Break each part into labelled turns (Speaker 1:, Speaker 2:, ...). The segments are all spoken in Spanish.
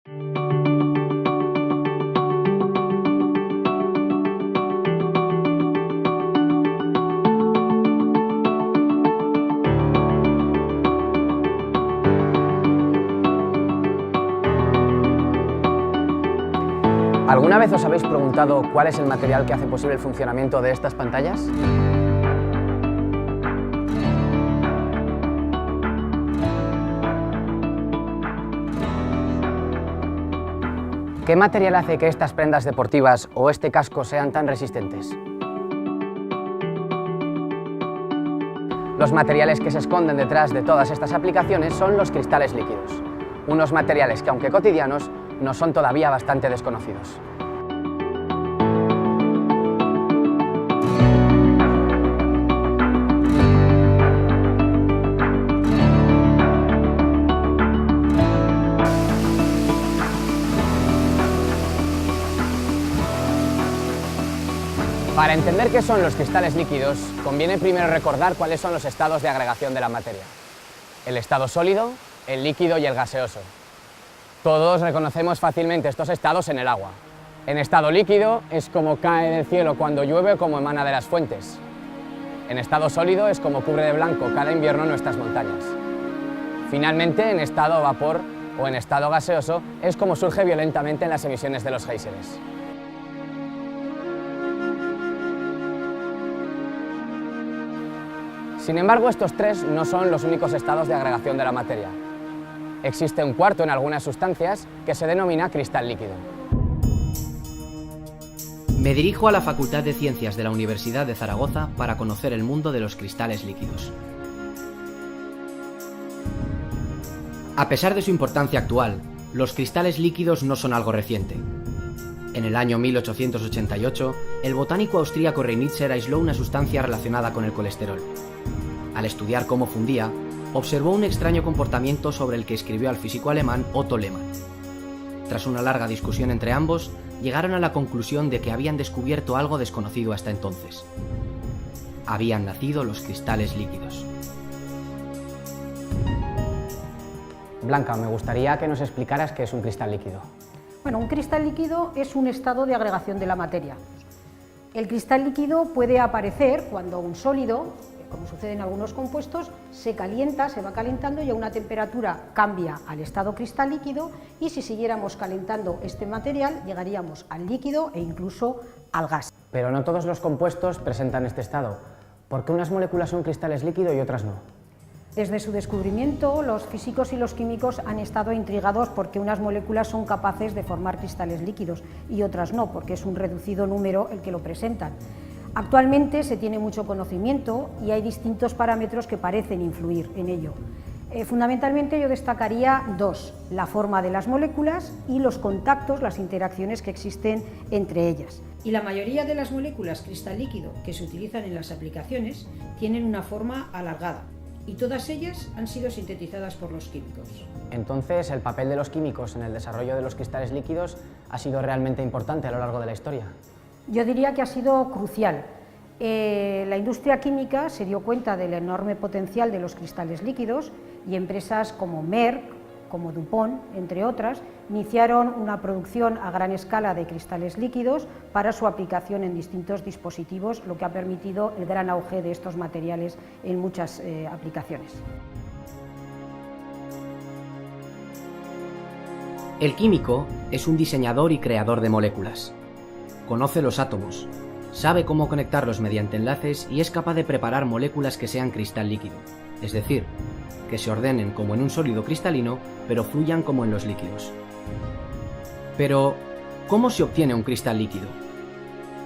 Speaker 1: ¿Alguna vez os habéis preguntado cuál es el material que hace posible el funcionamiento de estas pantallas? ¿Qué material hace que estas prendas deportivas o este casco sean tan resistentes? Los materiales que se esconden detrás de todas estas aplicaciones son los cristales líquidos, unos materiales que, aunque cotidianos, nos son todavía bastante desconocidos. Para entender qué son los cristales líquidos, conviene primero recordar cuáles son los estados de agregación de la materia: el estado sólido, el líquido y el gaseoso. Todos reconocemos fácilmente estos estados en el agua. En estado líquido es como cae del cielo cuando llueve o como emana de las fuentes. En estado sólido es como cubre de blanco cada invierno nuestras montañas. Finalmente, en estado vapor o en estado gaseoso es como surge violentamente en las emisiones de los géiseres. Sin embargo, estos tres no son los únicos estados de agregación de la materia. Existe un cuarto en algunas sustancias que se denomina cristal líquido.
Speaker 2: Me dirijo a la Facultad de Ciencias de la Universidad de Zaragoza para conocer el mundo de los cristales líquidos. A pesar de su importancia actual, los cristales líquidos no son algo reciente. En el año 1888, el botánico austríaco Reinitzer aisló una sustancia relacionada con el colesterol. Al estudiar cómo fundía, observó un extraño comportamiento sobre el que escribió al físico alemán Otto Lehmann. Tras una larga discusión entre ambos, llegaron a la conclusión de que habían descubierto algo desconocido hasta entonces. Habían nacido los cristales líquidos.
Speaker 1: Blanca, me gustaría que nos explicaras qué es un cristal líquido.
Speaker 3: Bueno, un cristal líquido es un estado de agregación de la materia. El cristal líquido puede aparecer cuando un sólido, como sucede en algunos compuestos, se calienta, se va calentando y a una temperatura cambia al estado cristal líquido, y si siguiéramos calentando este material llegaríamos al líquido e incluso al gas.
Speaker 1: Pero no todos los compuestos presentan este estado. ¿Por qué unas moléculas son cristales líquidos y otras no?
Speaker 3: Desde su descubrimiento, los físicos y los químicos han estado intrigados porque unas moléculas son capaces de formar cristales líquidos y otras no, porque es un reducido número el que lo presentan. Actualmente se tiene mucho conocimiento y hay distintos parámetros que parecen influir en ello. Fundamentalmente yo destacaría dos: la forma de las moléculas y los contactos, las interacciones que existen entre ellas. Y la mayoría de las moléculas cristal líquido que se utilizan en las aplicaciones tienen una forma alargada, y todas ellas han sido sintetizadas por los químicos.
Speaker 1: Entonces, ¿el papel de los químicos en el desarrollo de los cristales líquidos ha sido realmente importante a lo largo de la historia?
Speaker 3: Yo diría que ha sido crucial. La industria química se dio cuenta del enorme potencial de los cristales líquidos y empresas como Merck, como DuPont, entre otras, iniciaron una producción a gran escala de cristales líquidos para su aplicación en distintos dispositivos, lo que ha permitido el gran auge de estos materiales en muchas aplicaciones.
Speaker 2: El químico es un diseñador y creador de moléculas. Conoce los átomos, sabe cómo conectarlos mediante enlaces y es capaz de preparar moléculas que sean cristal líquido, es decir, que se ordenen como en un sólido cristalino, pero fluyan como en los líquidos. Pero, ¿cómo se obtiene un cristal líquido?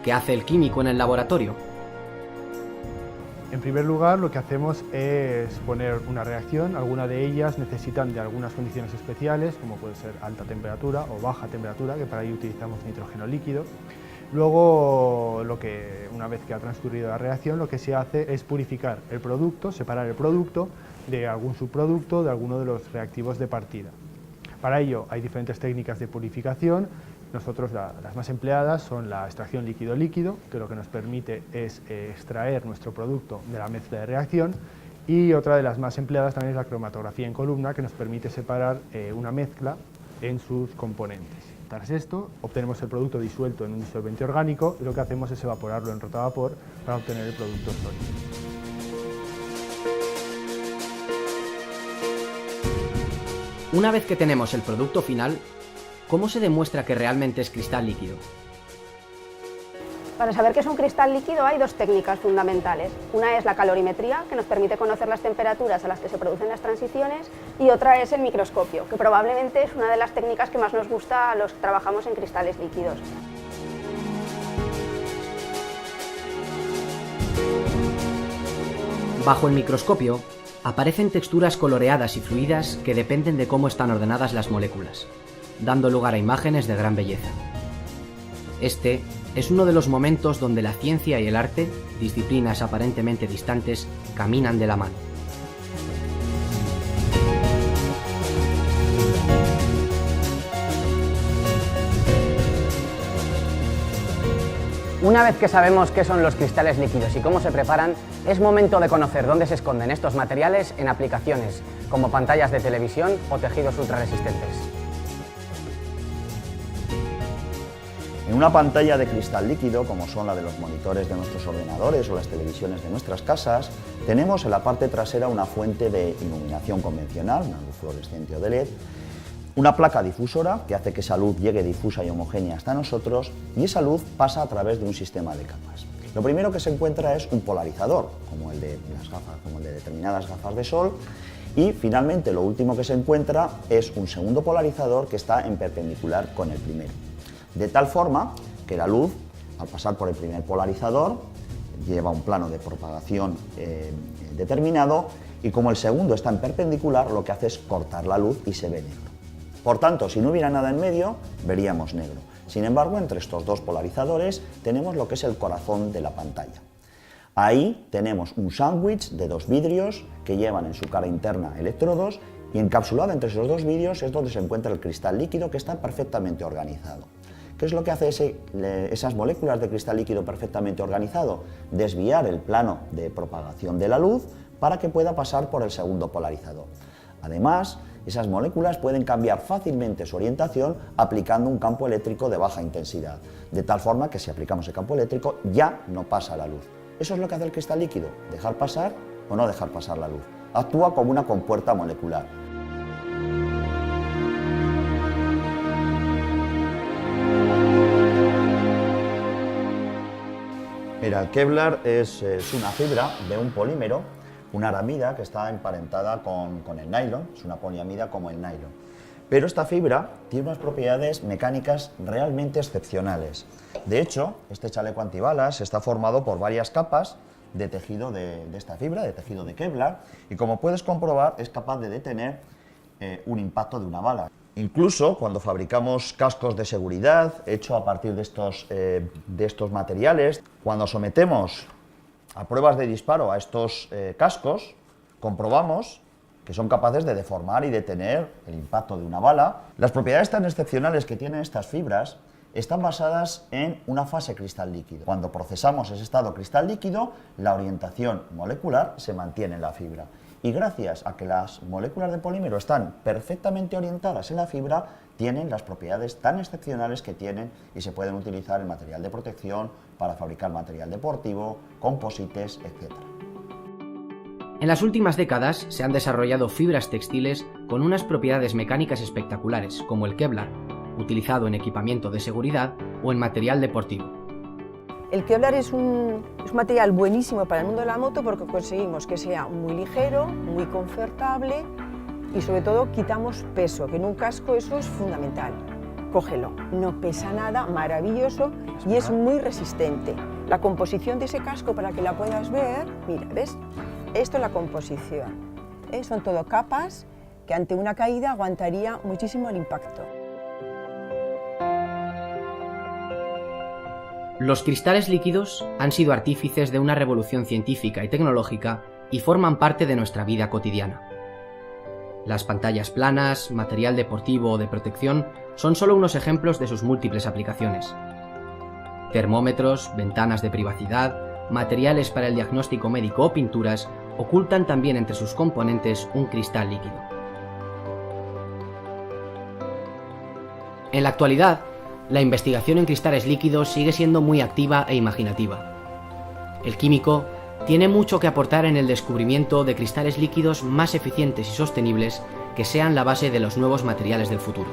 Speaker 2: ¿Qué hace el químico en el laboratorio?
Speaker 4: En primer lugar, lo que hacemos es poner una reacción. Algunas de ellas necesitan de algunas condiciones especiales, como puede ser alta temperatura o baja temperatura, que para ello utilizamos nitrógeno líquido. Luego, una vez que ha transcurrido la reacción, lo que se hace es purificar el producto, separar el producto de algún subproducto, de alguno de los reactivos de partida. Para ello hay diferentes técnicas de purificación. Nosotros las más empleadas son la extracción líquido-líquido, que lo que nos permite es extraer nuestro producto de la mezcla de reacción, y otra de las más empleadas también es la cromatografía en columna, que nos permite separar una mezcla en sus componentes. Tras esto, obtenemos el producto disuelto en un disolvente orgánico y lo que hacemos es evaporarlo en rotavapor para obtener el producto sólido.
Speaker 2: Una vez que tenemos el producto final, ¿cómo se demuestra que realmente es cristal líquido?
Speaker 5: Para saber qué es un cristal líquido hay dos técnicas fundamentales. Una es la calorimetría, que nos permite conocer las temperaturas a las que se producen las transiciones, y otra es el microscopio, que probablemente es una de las técnicas que más nos gusta a los que trabajamos en cristales líquidos.
Speaker 2: Bajo el microscopio, aparecen texturas coloreadas y fluidas que dependen de cómo están ordenadas las moléculas, dando lugar a imágenes de gran belleza. Este es uno de los momentos donde la ciencia y el arte, disciplinas aparentemente distantes, caminan de la mano.
Speaker 1: Una vez que sabemos qué son los cristales líquidos y cómo se preparan, es momento de conocer dónde se esconden estos materiales en aplicaciones como pantallas de televisión o tejidos ultrarresistentes.
Speaker 6: En una pantalla de cristal líquido, como son la de los monitores de nuestros ordenadores o las televisiones de nuestras casas, tenemos en la parte trasera una fuente de iluminación convencional, una luz fluorescente o de LED, una placa difusora que hace que esa luz llegue difusa y homogénea hasta nosotros, y esa luz pasa a través de un sistema de capas. Lo primero que se encuentra es un polarizador, como el de las gafas, como el de determinadas gafas de sol, y finalmente lo último que se encuentra es un segundo polarizador que está en perpendicular con el primero. De tal forma que la luz, al pasar por el primer polarizador, lleva un plano de propagación determinado, y como el segundo está en perpendicular, lo que hace es cortar la luz y se ve negro. Por tanto, si no hubiera nada en medio, veríamos negro. Sin embargo, entre estos dos polarizadores tenemos lo que es el corazón de la pantalla. Ahí tenemos un sándwich de dos vidrios que llevan en su cara interna electrodos, y encapsulado entre esos dos vidrios es donde se encuentra el cristal líquido, que está perfectamente organizado. ¿Qué es lo que hace esas moléculas de cristal líquido perfectamente organizado? Desviar el plano de propagación de la luz para que pueda pasar por el segundo polarizador. Además, esas moléculas pueden cambiar fácilmente su orientación aplicando un campo eléctrico de baja intensidad, de tal forma que si aplicamos el campo eléctrico ya no pasa la luz. Eso es lo que hace el cristal líquido, dejar pasar o no dejar pasar la luz. Actúa como una compuerta molecular. Mira, el Kevlar es una fibra de un polímero, una aramida que está emparentada con el nylon, es una poliamida como el nylon. Pero esta fibra tiene unas propiedades mecánicas realmente excepcionales. De hecho, este chaleco antibalas está formado por varias capas de tejido de esta fibra, de tejido de Kevlar, y como puedes comprobar es capaz de detener un impacto de una bala. Incluso cuando fabricamos cascos de seguridad hechos a partir de estos materiales, cuando sometemos a pruebas de disparo a estos cascos, comprobamos que son capaces de deformar y detener el impacto de una bala. Las propiedades tan excepcionales que tienen estas fibras están basadas en una fase cristal líquido. Cuando procesamos ese estado cristal líquido, la orientación molecular se mantiene en la fibra. Y gracias a que las moléculas de polímero están perfectamente orientadas en la fibra, tienen las propiedades tan excepcionales que tienen y se pueden utilizar en material de protección, para fabricar material deportivo, composites, etc.
Speaker 2: En las últimas décadas se han desarrollado fibras textiles con unas propiedades mecánicas espectaculares, como el Kevlar, utilizado en equipamiento de seguridad o en material deportivo.
Speaker 7: El Kevlar es un material buenísimo para el mundo de la moto porque conseguimos que sea muy ligero, muy confortable y sobre todo quitamos peso, que en un casco eso es fundamental. Cógelo, no pesa nada, maravilloso y es muy resistente. La composición de ese casco, para que la puedas ver, mira, ¿ves? Esto es la composición. Son todo capas que ante una caída aguantaría muchísimo el impacto.
Speaker 2: Los cristales líquidos han sido artífices de una revolución científica y tecnológica y forman parte de nuestra vida cotidiana. Las pantallas planas, material deportivo o de protección son solo unos ejemplos de sus múltiples aplicaciones. Termómetros, ventanas de privacidad, materiales para el diagnóstico médico o pinturas ocultan también entre sus componentes un cristal líquido. En la actualidad, la investigación en cristales líquidos sigue siendo muy activa e imaginativa. El químico tiene mucho que aportar en el descubrimiento de cristales líquidos más eficientes y sostenibles que sean la base de los nuevos materiales del futuro.